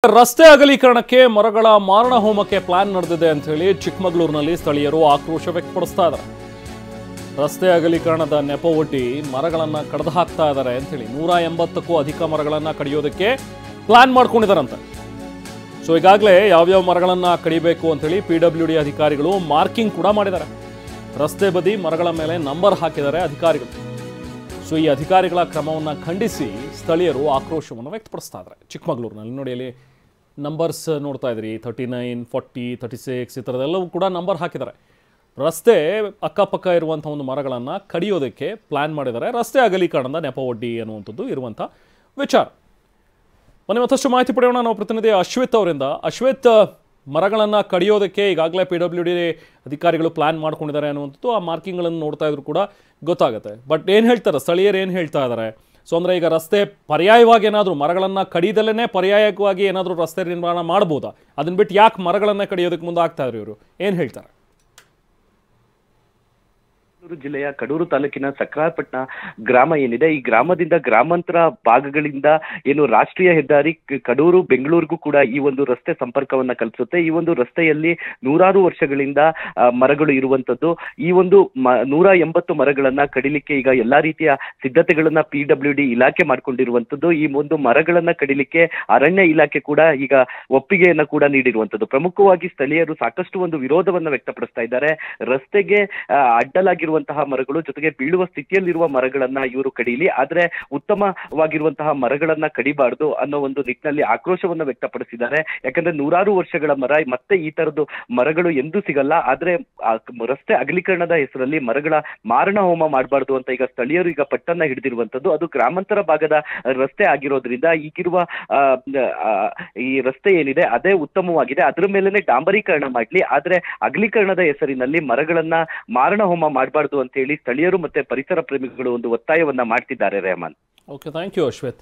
ರಸ್ತೆ ಅಗಲೀಕರಣಕ್ಕೆ ಮರಗಳ ಮಾರಣ ಹೋಮಕ್ಕೆ ಪ್ಲಾನ್ ನಡೆದಿದೆ ಅಂತ ಹೇಳಿ ಚಿಕ್ಕಮಗಳೂರಿನಲ್ಲಿ ಸ್ಥಳೀಯರು ಆಕ್ರೋಶ ವ್ಯಕ್ತಪಡಿಸ್ತಾ ಇದ್ದಾರೆ. ರಸ್ತೆ ಅಗಲೀಕರಣದ ನೆಪ ಒಡ್ಡಿ ಮರಗಳನ್ನು ಕಡಿದು ಹಾಕ್ತಾ ಇದ್ದಾರೆ ಅಂತ ಹೇಳಿ 180ಕ್ಕೂ ಅಧಿಕ ಮರಗಳನ್ನು ಕಡಿಯೋದಕ್ಕೆ ಪ್ಲಾನ್ ಮಾಡ್ಕೊಂಡಿದ್ದಾರಂತೆ. ಸೊ ಈಗಾಗಲೇ ಯಾವ್ಯಾವ ಮರಗಳನ್ನು ಕಡಿಬೇಕು ಅಂತ ಹೇಳಿ PWD ಅಧಿಕಾರಿಗಳು ಮಾರ್ಕಿಂಗ್ ಕೂಡ ಮಾಡಿದ್ದಾರೆ. ರಸ್ತೆ ಬದಿ ಮರಗಳ ಮೇಲೆ ನಂಬರ್ ಹಾಕಿದ್ದಾರೆ ಅಧಿಕಾರಿಗಳು. ಸೊ ಈ ಅಧಿಕಾರಿಗಳ ಕ್ರಮವನ್ನು ಖಂಡಿಸಿ ಸ್ಥಳೀಯರು ಆಕ್ರೋಶವನ್ನು ವ್ಯಕ್ತಪಡಿಸ್ತಾ ಇದ್ದಾರೆ. ಚಿಕ್ಕಮಗಳೂರಿನಲ್ಲಿ ನೋಡಿ, ಅಲ್ಲಿ ನಂಬರ್ಸ್ ನೋಡ್ತಾ ಇದ್ರಿ, 39, 40, 36 ಈ ಥರದೆಲ್ಲವೂ ಕೂಡ ನಂಬರ್ ಹಾಕಿದ್ದಾರೆ. ರಸ್ತೆ ಅಕ್ಕಪಕ್ಕ ಇರುವಂಥ ಒಂದು ಮರಗಳನ್ನು ಕಡಿಯೋದಕ್ಕೆ ಪ್ಲಾನ್ ಮಾಡಿದ್ದಾರೆ. ರಸ್ತೆ ಅಗಲೀಕರಣದ ನೆಪ ಒಡ್ಡಿ ಅನ್ನುವಂಥದ್ದು ಇರುವಂಥ ವಿಚಾರ. ಬನ್ನಿ ಮತ್ತಷ್ಟು ಮಾಹಿತಿ ಪಡೆಯೋಣ ನಾವು ಪ್ರತಿನಿಧಿ ಅಶ್ವಿತ್ ಅವರಿಂದ. ಅಶ್ವಿತ್, ಮರಗಳನ್ನು ಕಡಿಯೋದಕ್ಕೆ ಈಗಾಗಲೇ PWD ಅಧಿಕಾರಿಗಳು ಪ್ಲಾನ್ ಮಾಡ್ಕೊಂಡಿದ್ದಾರೆ ಅನ್ನುವಂಥದ್ದು ಆ ಮಾರ್ಕಿಂಗ್ಗಳನ್ನು ನೋಡ್ತಾ ಇದ್ರು ಕೂಡ ಗೊತ್ತಾಗುತ್ತೆ. ಬಟ್ ಏನು ಹೇಳ್ತಾರೆ ಸ್ಥಳೀಯರು, ಏನು ಹೇಳ್ತಾ ಇದ್ದಾರೆ? ಸೊ ಅಂದರೆ ಈಗ ರಸ್ತೆ ಪರ್ಯಾಯವಾಗಿ ಏನಾದರೂ ಮರಗಳನ್ನು ಕಡಿದಲ್ಲೇ ಪರ್ಯಾಯವಾಗಿ ಏನಾದರೂ ರಸ್ತೆ ನಿರ್ಮಾಣ ಮಾಡ್ಬೋದಾ? ಅದನ್ನ ಬಿಟ್ಟು ಯಾಕೆ ಮರಗಳನ್ನು ಕಡಿಯೋದಕ್ಕೆ ಮುಂದೆ ಆಗ್ತಾ ಇದ್ರು ಇವರು? ಏನು ಹೇಳ್ತಾರೆ? ಜಿಲ್ಲೆಯ ಕಡೂರು ತಾಲೂಕಿನ ಸಕ್ರಾರಪಟ್ಟಣ ಗ್ರಾಮ ಏನಿದೆ, ಈ ಗ್ರಾಮದಿಂದ ಗ್ರಾಮಾಂತರ ಭಾಗಗಳಿಂದ ಏನು ರಾಷ್ಟ್ರೀಯ ಹೆದ್ದಾರಿ ಕಡೂರು ಬೆಂಗಳೂರಿಗೂ ಕೂಡ ಈ ಒಂದು ರಸ್ತೆ ಸಂಪರ್ಕವನ್ನ ಕಲ್ಪಿಸುತ್ತೆ. ಈ ಒಂದು ರಸ್ತೆಯಲ್ಲಿ ನೂರಾರು ವರ್ಷಗಳಿಂದ ಮರಗಳು ಇರುವಂತದ್ದು. ಈ ಒಂದು 180 ಮರಗಳನ್ನ ಕಡಿಲಿಕ್ಕೆ ಈಗ ಎಲ್ಲಾ ರೀತಿಯ ಸಿದ್ಧತೆಗಳನ್ನ PWD ಇಲಾಖೆ ಮಾಡ್ಕೊಂಡಿರುವಂತದ್ದು. ಈ ಒಂದು ಮರಗಳನ್ನ ಕಡಿಲಿಕ್ಕೆ ಅರಣ್ಯ ಇಲಾಖೆ ಕೂಡ ಈಗ ಒಪ್ಪಿಗೆಯನ್ನ ಕೂಡ ನೀಡಿರುವಂತದ್ದು. ಪ್ರಮುಖವಾಗಿ ಸ್ಥಳೀಯರು ಸಾಕಷ್ಟು ಒಂದು ವಿರೋಧವನ್ನ ವ್ಯಕ್ತಪಡಿಸ್ತಾ ಇದ್ದಾರೆ. ರಸ್ತೆಗೆ ಅಡ್ಡಲಾಗಿರುವಂತಹ ಮರಗಳು ಜೊತೆಗೆ ಬೀಳುವ ಸ್ಥಿತಿಯಲ್ಲಿರುವ ಮರಗಳನ್ನ ಇವರು ಕಡಿಲಿ, ಆದ್ರೆ ಉತ್ತಮವಾಗಿರುವಂತಹ ಮರಗಳನ್ನ ಕಡಿಬಾರ್ದು ಅನ್ನೋ ಒಂದು ನಿಟ್ಟಿನಲ್ಲಿ ಆಕ್ರೋಶವನ್ನ ವ್ಯಕ್ತಪಡಿಸಿದ್ದಾರೆ. ಯಾಕಂದ್ರೆ ನೂರಾರು ವರ್ಷಗಳ ಮರ, ಮತ್ತೆ ಈ ತರದ್ದು ಮರಗಳು ಎಂದೂ ಸಿಗಲ್ಲ. ಆದ್ರೆ ರಸ್ತೆ ಅಗಲೀಕರಣದ ಹೆಸರಲ್ಲಿ ಮರಗಳ ಮಾರಣ ಹೋಮ ಮಾಡಬಾರ್ದು ಅಂತ ಈಗ ಸ್ಥಳೀಯರು ಈಗ ಪಟ್ಟನ್ನ ಹಿಡಿದಿರುವಂತದ್ದು. ಅದು ಗ್ರಾಮಾಂತರ ಭಾಗದ ರಸ್ತೆ ಆಗಿರೋದ್ರಿಂದ ಈಗಿರುವ ಈ ರಸ್ತೆ ಏನಿದೆ ಅದೇ ಉತ್ತಮವಾಗಿದೆ, ಅದರ ಮೇಲೆನೆ ಡಾಂಬರೀಕರಣ ಮಾಡ್ಲಿ, ಆದ್ರೆ ಅಗಲೀಕರಣದ ಹೆಸರಿನಲ್ಲಿ ಮರಗಳನ್ನ ಮಾರಣ ಹೋಮ ಮಾಡಬಾರ್ದು ಅಂತ ಹೇಳಿ ಸ್ಥಳೀಯರು ಮತ್ತೆ ಪರಿಸರ ಪ್ರೇಮಿಗಳು ಒಂದು ಒತ್ತಾಯವನ್ನ ಮಾಡ್ತಿದ್ದಾರೆ. Rehman. Okay, thank you Ashwith.